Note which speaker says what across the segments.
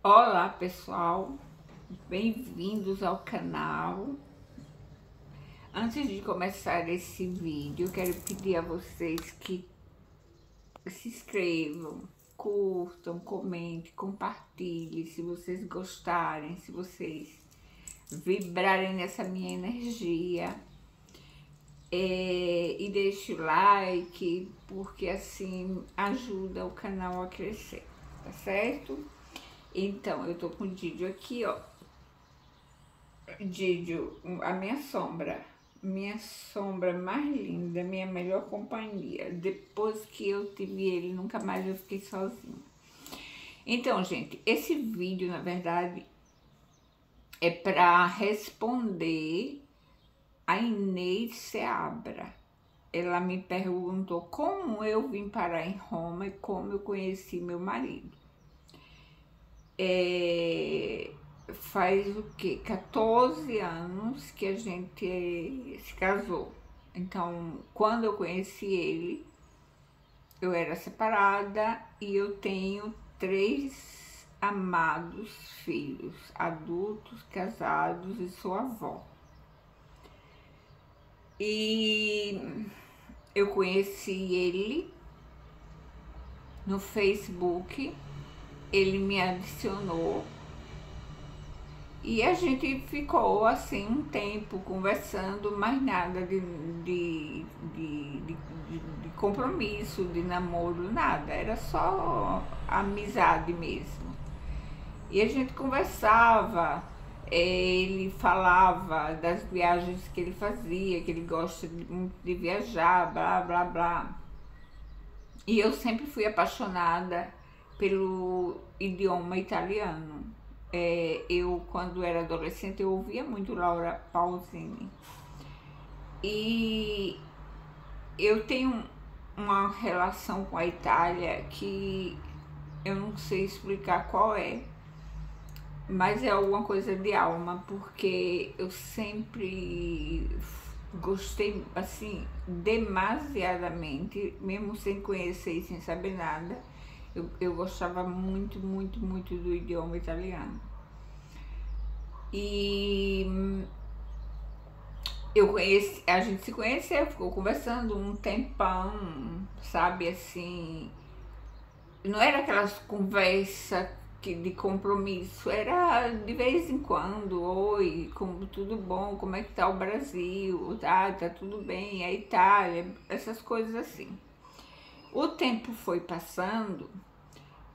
Speaker 1: Olá pessoal, bem-vindos ao canal. Antes de começar esse vídeo, eu quero pedir a vocês que se inscrevam, curtam, comentem, compartilhem se vocês gostarem, se vocês vibrarem nessa minha energia. E deixe o like, porque assim ajuda o canal a crescer, tá certo? Então, eu tô com o Didio aqui, ó. Didio, a minha sombra mais linda, minha melhor companhia. Depois que eu tive ele, nunca mais eu fiquei sozinha. Então, gente, esse vídeo, na verdade, é para responder a Inês Seabra. Ela me perguntou como eu vim parar em Roma e como eu conheci meu marido. Faz o que? 14 anos que a gente se casou. Então, quando eu conheci ele, eu era separada e eu tenho 3 amados filhos, adultos, casados, e sou avó. E eu conheci ele no Facebook, ele me adicionou e a gente ficou assim um tempo conversando, mas nada de compromisso, de namoro, nada, era só amizade mesmo. E a gente conversava, ele falava das viagens que ele fazia, que ele gosta muito de viajar, blá blá blá. E eu sempre fui apaixonada pelo idioma italiano. Eu, quando era adolescente, eu ouvia muito Laura Pausini. E eu tenho uma relação com a Itália que eu não sei explicar qual é, mas é alguma coisa de alma, porque eu sempre gostei, assim, demasiadamente, mesmo sem conhecer e sem saber nada. Eu gostava muito, muito, muito do idioma italiano. E a gente se conheceu, ficou conversando um tempão, sabe, assim. Não era aquelas conversas de compromisso, era de vez em quando: oi, como tudo bom, como é que tá o Brasil, tá tudo bem, a Itália, essas coisas assim. O tempo foi passando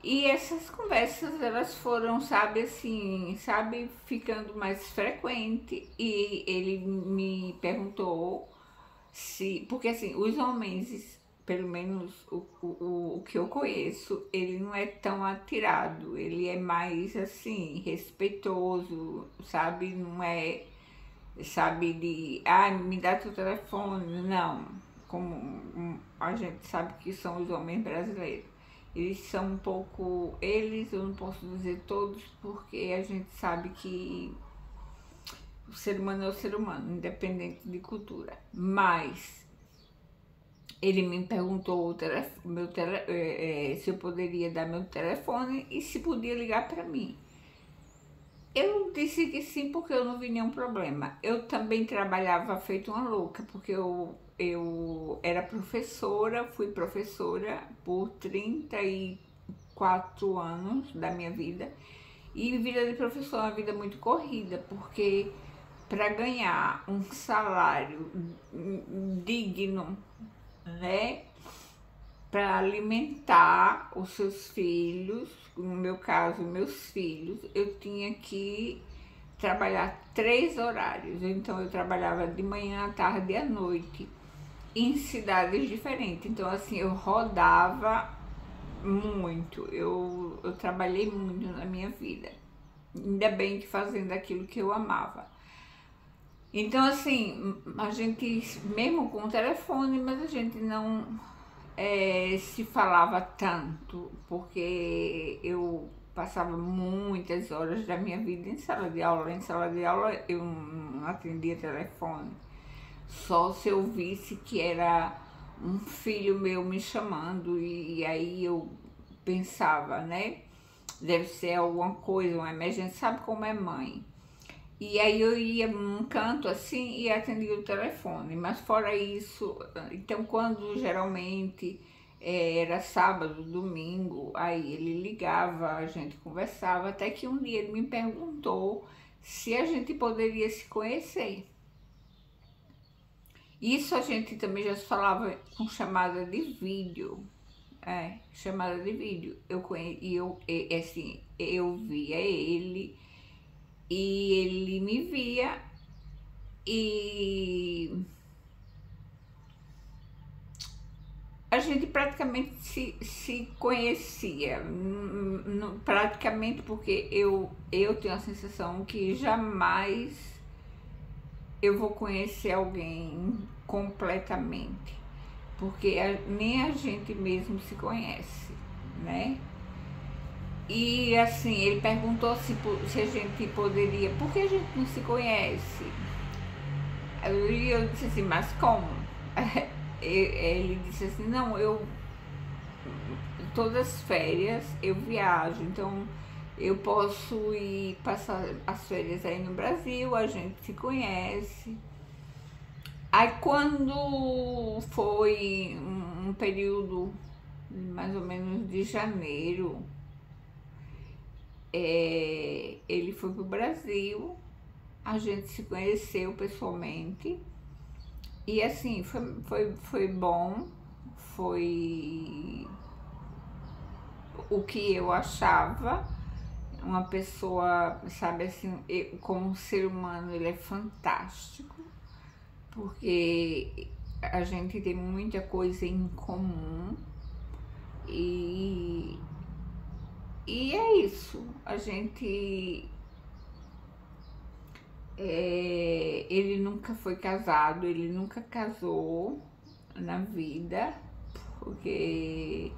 Speaker 1: e essas conversas, elas foram, sabe, assim, sabe, ficando mais frequente. E ele me perguntou se, porque assim, os homens, pelo menos o que eu conheço, ele não é tão atirado, ele é mais assim, respeitoso, sabe, não é, sabe, de, me dá teu telefone, não, como a gente sabe que são os homens brasileiros. Eles são um pouco, eu não posso dizer todos, porque a gente sabe que o ser humano é o ser humano, independente de cultura. Mas ele me perguntou se eu poderia dar meu telefone e se podia ligar para mim. Eu disse que sim, porque eu não vi nenhum problema. Eu também trabalhava feito uma louca, porque eu era professora, fui professora por 34 anos da minha vida. E vida de professor é uma vida muito corrida, porque para ganhar um salário digno, né, para alimentar os seus filhos, no meu caso, meus filhos, eu tinha que trabalhar 3 horários. Então eu trabalhava de manhã, à tarde e à noite, em cidades diferentes. Então assim, eu rodava muito, eu trabalhei muito na minha vida, ainda bem que fazendo aquilo que eu amava. Então assim, a gente, mesmo com o telefone, mas a gente não se falava tanto, porque eu passava muitas horas da minha vida em sala de aula. Em sala de aula eu não atendia telefone, só se eu visse que era um filho meu me chamando, e aí eu pensava, né? deve ser alguma coisa, uma emergência, sabe como é mãe. E aí eu ia num canto assim e atendia o telefone, mas fora isso, então quando geralmente era sábado, domingo, aí ele ligava, a gente conversava, até que um dia ele me perguntou se a gente poderia se conhecer. Isso a gente também já se falava com chamada de vídeo. Chamada de vídeo. Assim, eu via ele e ele me via e a gente praticamente se conhecia, praticamente porque eu tenho a sensação que jamais eu vou conhecer alguém completamente, porque nem a gente mesmo se conhece, né? E assim, ele perguntou se a gente poderia, porque a gente não se conhece. Eu disse assim, mas como? Ele disse assim, não, todas as férias eu viajo, então eu posso ir passar as férias aí no Brasil, a gente se conhece. Aí quando foi um período mais ou menos de janeiro, ele foi pro Brasil, a gente se conheceu pessoalmente e assim, foi bom, foi o que eu achava. Uma pessoa, sabe assim, como ser humano ele é fantástico, porque a gente tem muita coisa em comum e é isso. A gente ele nunca foi casado, ele nunca casou na vida, porque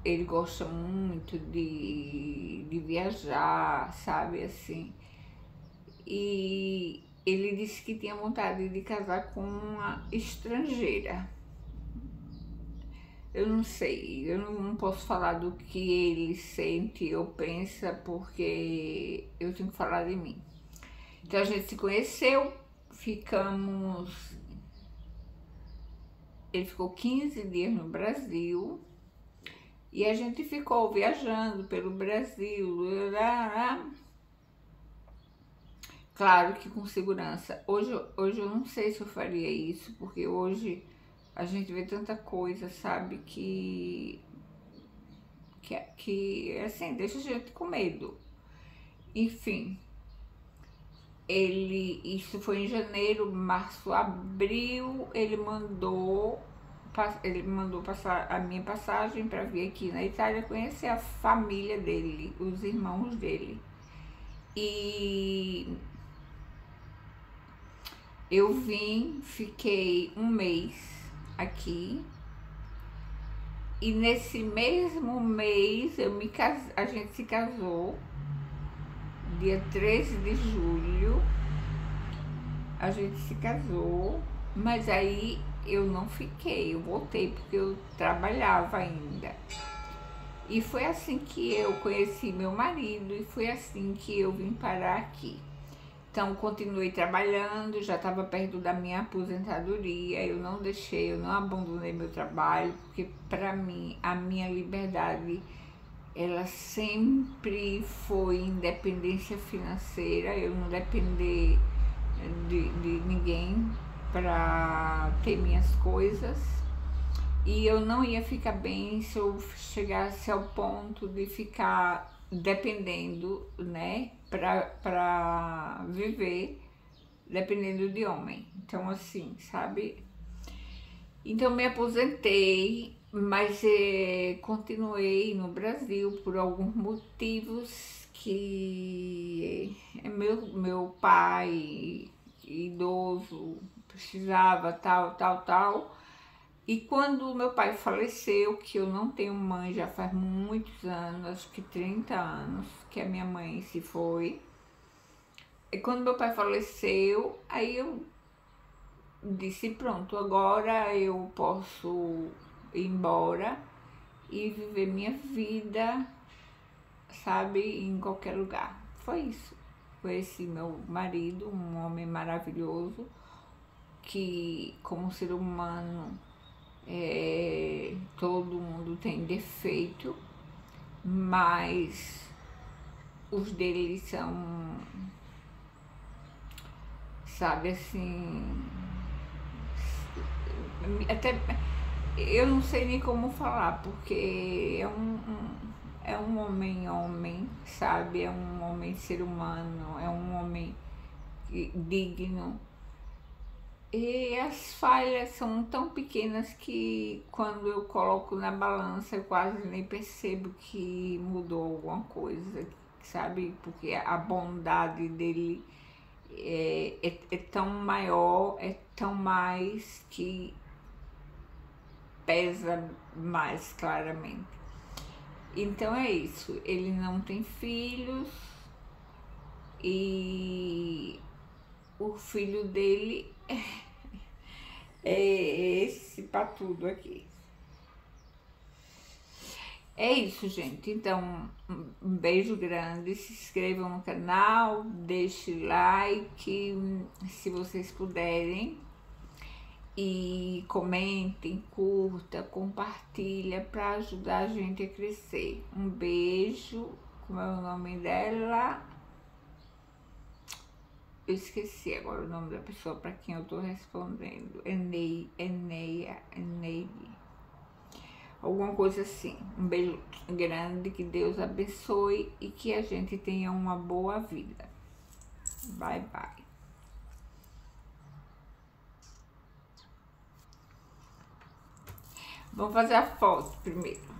Speaker 1: ele gosta muito de viajar, sabe, assim. E ele disse que tinha vontade de casar com uma estrangeira. Eu não sei, eu não posso falar do que ele sente ou pensa, porque eu tenho que falar de mim. Então a gente se conheceu, ele ficou 15 dias no Brasil e a gente ficou viajando pelo Brasil, claro que com segurança. Hoje eu não sei se eu faria isso, porque hoje a gente vê tanta coisa, sabe, que assim, deixa a gente com medo. Enfim, isso foi em janeiro, março, abril, ele mandou passar a minha passagem para vir aqui na Itália conhecer a família dele, os irmãos dele. E eu vim, fiquei um mês aqui. E nesse mesmo mês a gente se casou, dia 13 de julho, a gente se casou, mas aí eu não fiquei, eu voltei porque eu trabalhava ainda. E foi assim que eu conheci meu marido e foi assim que eu vim parar aqui. Então continuei trabalhando, já estava perto da minha aposentadoria, eu não abandonei meu trabalho, porque para mim a minha liberdade ela sempre foi independência financeira, eu não depender de ninguém para ter minhas coisas. E eu não ia ficar bem se eu chegasse ao ponto de ficar dependendo, né, para viver, dependendo de homem. Então, assim, sabe? Então, me aposentei, mas continuei no Brasil por alguns motivos que meu pai idoso precisava, tal. E quando meu pai faleceu, que eu não tenho mãe já faz muitos anos, acho que 30 anos, que a minha mãe se foi. E quando meu pai faleceu, aí eu disse, pronto, agora eu posso ir embora e viver minha vida sabe, em qualquer lugar. Foi isso. Foi esse meu marido, um homem maravilhoso, que como ser humano, todo mundo tem defeito, mas os deles são, sabe, assim, até eu não sei nem como falar, porque é um homem, sabe? É um homem ser humano, é um homem digno. E as falhas são tão pequenas que quando eu coloco na balança eu quase nem percebo que mudou alguma coisa, sabe? Porque a bondade dele é tão maior, é tão mais que pesa mais claramente. Então é isso, ele não tem filhos e o filho dele é esse patudo aqui. É isso, gente. Então, um beijo grande. Se inscrevam no canal, deixe like, se vocês puderem. E comentem, curta, compartilha para ajudar a gente a crescer. Um beijo. Como é o nome dela? Eu esqueci agora o nome da pessoa para quem eu tô respondendo. Eneia. Alguma coisa assim. Um beijo grande, que Deus abençoe e que a gente tenha uma boa vida. Bye, bye. Vamos fazer a foto primeiro.